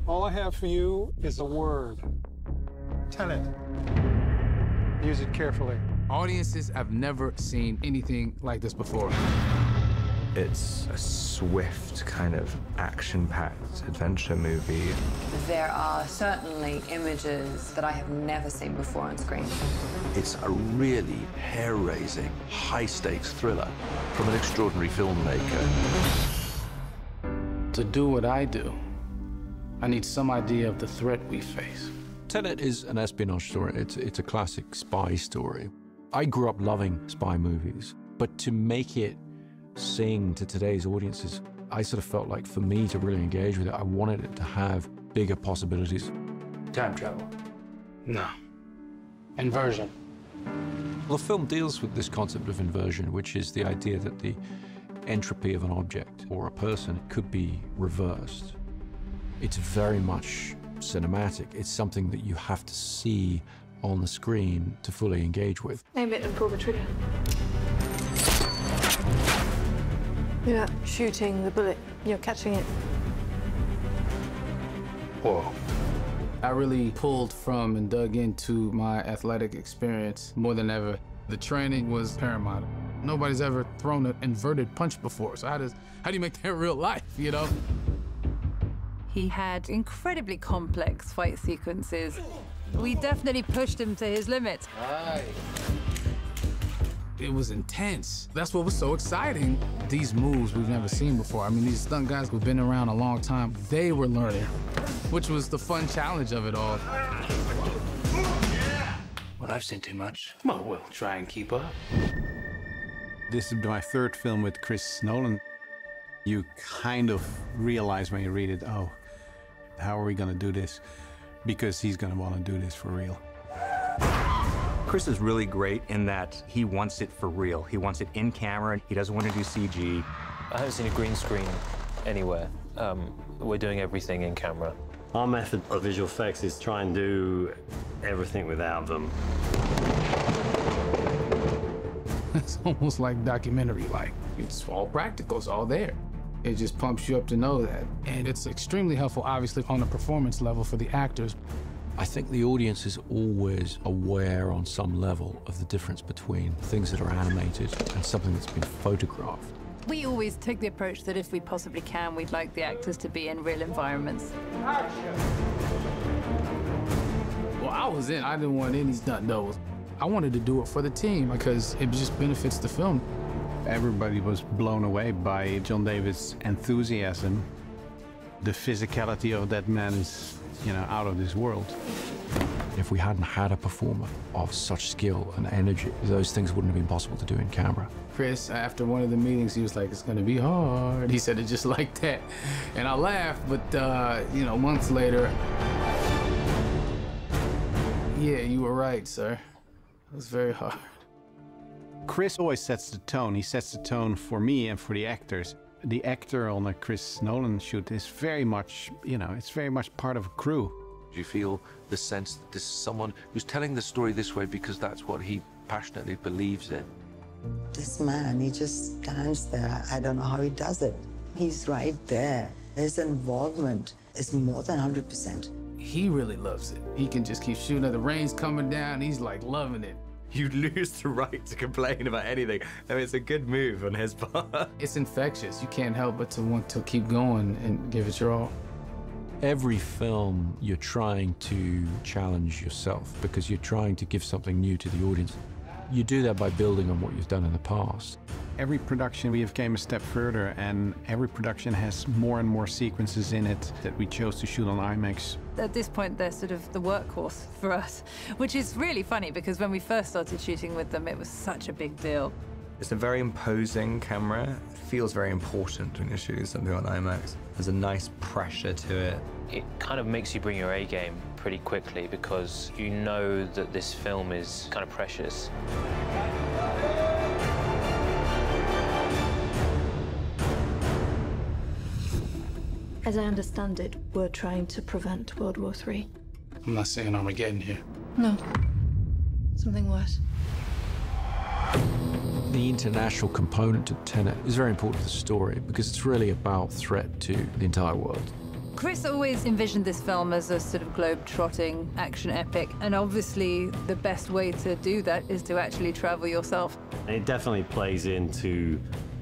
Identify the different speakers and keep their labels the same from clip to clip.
Speaker 1: All I have for you is a word. Tenet. Use it carefully.
Speaker 2: Audiences have never seen anything like this before.
Speaker 3: It's a swift, kind of action-packed adventure movie.
Speaker 4: There are certainly images that I have never seen before on screen.
Speaker 5: It's a really hair-raising, high-stakes thriller from an extraordinary filmmaker.
Speaker 2: To do what I do, I need some idea of the threat we face.
Speaker 6: Tenet is an espionage story. It's a classic spy story. I grew up loving spy movies, but to make it sing to today's audiences, I sort of felt like for me to really engage with it, I wanted it to have bigger possibilities.
Speaker 2: Time travel? No. Inversion?
Speaker 6: Well, the film deals with this concept of inversion, which is the idea that the entropy of an object or a person could be reversed. It's very much cinematic. It's something that you have to see on the screen to fully engage with.
Speaker 7: Aim it and pull the trigger. You're not shooting the bullet, you're catching it.
Speaker 2: Whoa. I really pulled from and dug into my athletic experience more than ever. The training was paramount. Nobody's ever thrown an inverted punch before, so how do you make that real life, you know?
Speaker 8: He had incredibly complex fight sequences. We definitely pushed him to his limits.
Speaker 2: Right. It was intense. That's what was so exciting. These moves we've never seen before. I mean, these stunt guys who've been around a long time, they were learning, which was the fun challenge of it all.
Speaker 9: Well, I've seen too much. Well, we'll try and keep up.
Speaker 10: This is my third film with Chris Nolan. You kind of realize when you read it, oh, how are we gonna do this? Because he's gonna wanna do this for real.
Speaker 3: Chris is really great in that he wants it for real. He wants it in camera. He doesn't want to do CG.
Speaker 11: I haven't seen a green screen anywhere. We're doing everything in camera.
Speaker 12: Our method of visual effects is try and do everything without them.
Speaker 2: It's almost like documentary-like. It's all practical, it's all there. It just pumps you up to know that. And it's extremely helpful, obviously, on a performance level for the actors.
Speaker 6: I think the audience is always aware on some level of the difference between things that are animated and something that's been photographed.
Speaker 8: We always take the approach that if we possibly can, we'd like the actors to be in real environments.
Speaker 2: Well, I was in. I didn't want any stunt doubles. I wanted to do it for the team because it just benefits the film.
Speaker 10: Everybody was blown away by John David's enthusiasm. The physicality of that man is, you know, out of this world.
Speaker 6: If we hadn't had a performer of such skill and energy, those things wouldn't have been possible to do in camera.
Speaker 2: Chris, after one of the meetings, he was like, it's gonna be hard. He said it just like that. And I laughed, but, you know, months later, yeah, you were right, sir. It was very hard.
Speaker 10: Chris always sets the tone. He sets the tone for me and for the actors. The actor on a Chris Nolan shoot is very much, you know, it's very much part of a crew.
Speaker 5: Do you feel the sense that this is someone who's telling the story this way because that's what he passionately believes in?
Speaker 13: This man, he just stands there. I don't know how he does it. He's right there. His involvement is more than 100%.
Speaker 2: He really loves it. He can just keep shooting. The rain's coming down. He's like loving it.
Speaker 3: You lose the right to complain about anything. I mean, it's a good move on his part.
Speaker 2: It's infectious. You can't help but to want to keep going and give it your all.
Speaker 6: Every film, you're trying to challenge yourself because you're trying to give something new to the audience. You do that by building on what you've done in the past.
Speaker 10: Every production we have came a step further, and every production has more and more sequences in it that we chose to shoot on IMAX.
Speaker 8: At this point, they're sort of the workhorse for us, which is really funny because when we first started shooting with them, it was such a big deal.
Speaker 3: It's a very imposing camera. It feels very important when you're shooting something on IMAX. There's a nice pressure to it.
Speaker 11: It kind of makes you bring your A game pretty quickly because you know that this film is kind of precious.
Speaker 7: As I understand it, we're trying to prevent World War III.
Speaker 2: I'm not saying Armageddon here.
Speaker 7: No. Something worse.
Speaker 6: The international component to Tenet is very important to the story because it's really about threat to the entire world.
Speaker 8: Chris always envisioned this film as a sort of globe-trotting action epic, and obviously the best way to do that is to actually travel yourself.
Speaker 12: It definitely plays into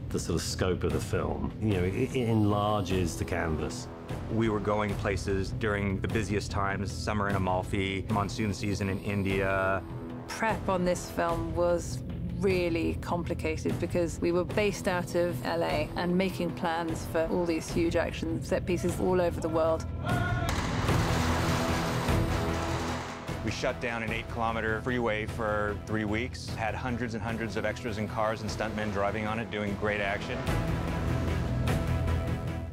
Speaker 12: the sort of scope of the film. You know, it enlarges the canvas.
Speaker 3: We were going places during the busiest times, summer in Amalfi, monsoon season in India.
Speaker 8: Prep on this film was really complicated because we were based out of LA and making plans for all these huge action set pieces all over the world.
Speaker 14: We shut down an 8-kilometer freeway for 3 weeks, had hundreds and hundreds of extras and cars and stuntmen driving on it, doing great action.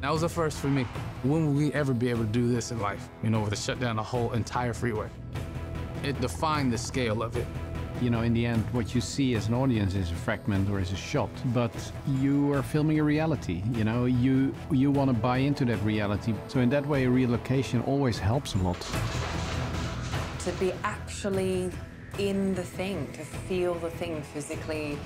Speaker 2: That was a first for me. When will we ever be able to do this in life? You know, to shut down the whole entire freeway. It defined the scale of it.
Speaker 10: You know, in the end, what you see as an audience is a fragment or is a shot, but you are filming a reality. You know, you want to buy into that reality. So in that way, relocation always helps a lot.
Speaker 4: To be actually in the thing, to feel the thing physically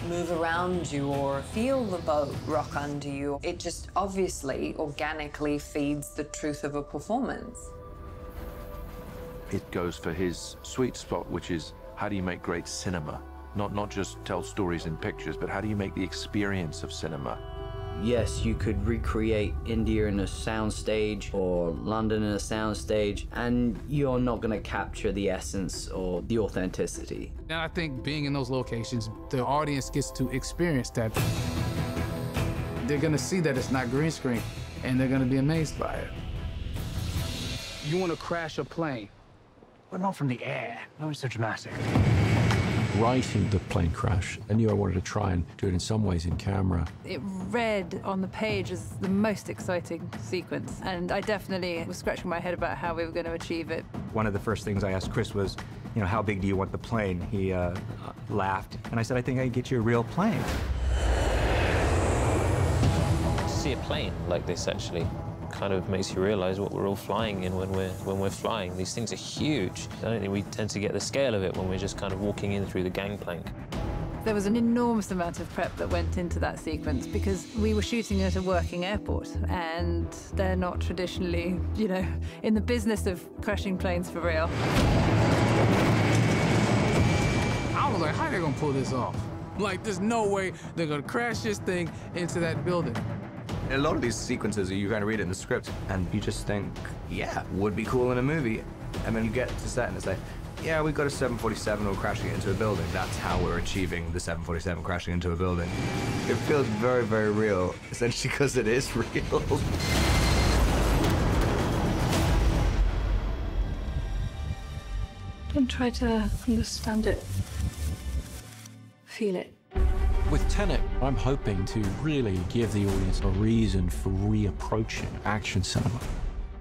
Speaker 4: move around you or feel the boat rock under you, it just obviously, organically feeds the truth of a performance.
Speaker 5: It goes for his sweet spot, which is how do you make great cinema? Not just tell stories in pictures, but how do you make the experience of cinema?
Speaker 15: Yes, you could recreate India in a soundstage or London in a soundstage, and you're not going to capture the essence or the authenticity.
Speaker 2: And I think being in those locations, the audience gets to experience that. They're going to see that it's not green screen, and they're going to be amazed by it. You want to crash a plane,
Speaker 9: but not from the air. No, it's so dramatic.
Speaker 6: Writing the plane crash, I knew I wanted to try and do it in some ways in camera.
Speaker 8: It read on the page as the most exciting sequence, and I definitely was scratching my head about how we were going to achieve it.
Speaker 3: One of the first things I asked Chris was, you know, how big do you want the plane? He laughed, and I said, I think I can get you a real plane.
Speaker 11: To see a plane like this actually kind of makes you realize what we're all flying in when we're flying. These things are huge. I don't think we tend to get the scale of it when we're just kind of walking in through the gangplank.
Speaker 8: There was an enormous amount of prep that went into that sequence because we were shooting at a working airport, and they're not traditionally, you know, in the business of crashing planes for real.
Speaker 2: I was like, how are they gonna pull this off? Like, there's no way they're gonna crash this thing into that building.
Speaker 3: A lot of these sequences, you kind of read it in the script, and you just think, yeah, would be cool in a movie. And then you get to set, and it's like, yeah, we've got a 747, we're crashing it into a building. That's how we're achieving the 747 crashing into a building. It feels very, very real, essentially because it is real.
Speaker 7: Don't try to understand it. Feel it.
Speaker 6: With Tenet, I'm hoping to really give the audience a reason for reapproaching action cinema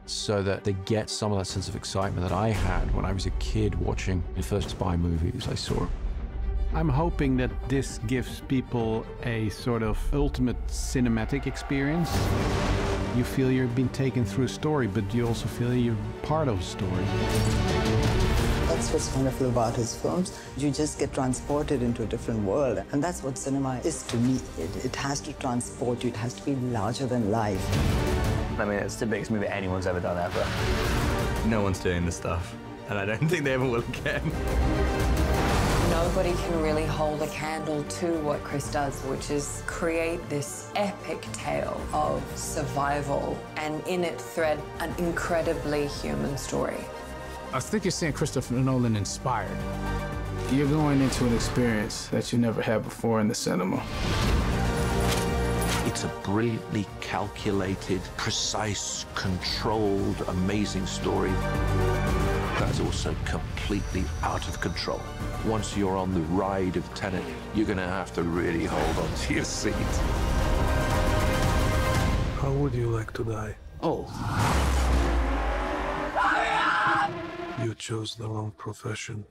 Speaker 6: so that they get some of that sense of excitement that I had when I was a kid watching the first spy movies I saw.
Speaker 10: I'm hoping that this gives people a sort of ultimate cinematic experience. You feel you've been taken through a story, but you also feel you're part of a story.
Speaker 13: That's what's wonderful about his films. You just get transported into a different world. And that's what cinema is to me. It has to transport you. It has to be larger than life.
Speaker 15: I mean, it's the biggest movie anyone's ever done ever.
Speaker 3: No one's doing this stuff, and I don't think they ever will again.
Speaker 4: Nobody can really hold a candle to what Chris does, which is create this epic tale of survival and in it thread an incredibly human story.
Speaker 2: I think you're seeing Christopher Nolan inspired. You're going into an experience that you never had before in the cinema.
Speaker 5: It's a brilliantly calculated, precise, controlled, amazing story that's also completely out of control. Once you're on the ride of Tenet, you're going to have to really hold on to your seat.
Speaker 1: How would you like to die?
Speaker 2: Oh.
Speaker 1: You chose the wrong profession.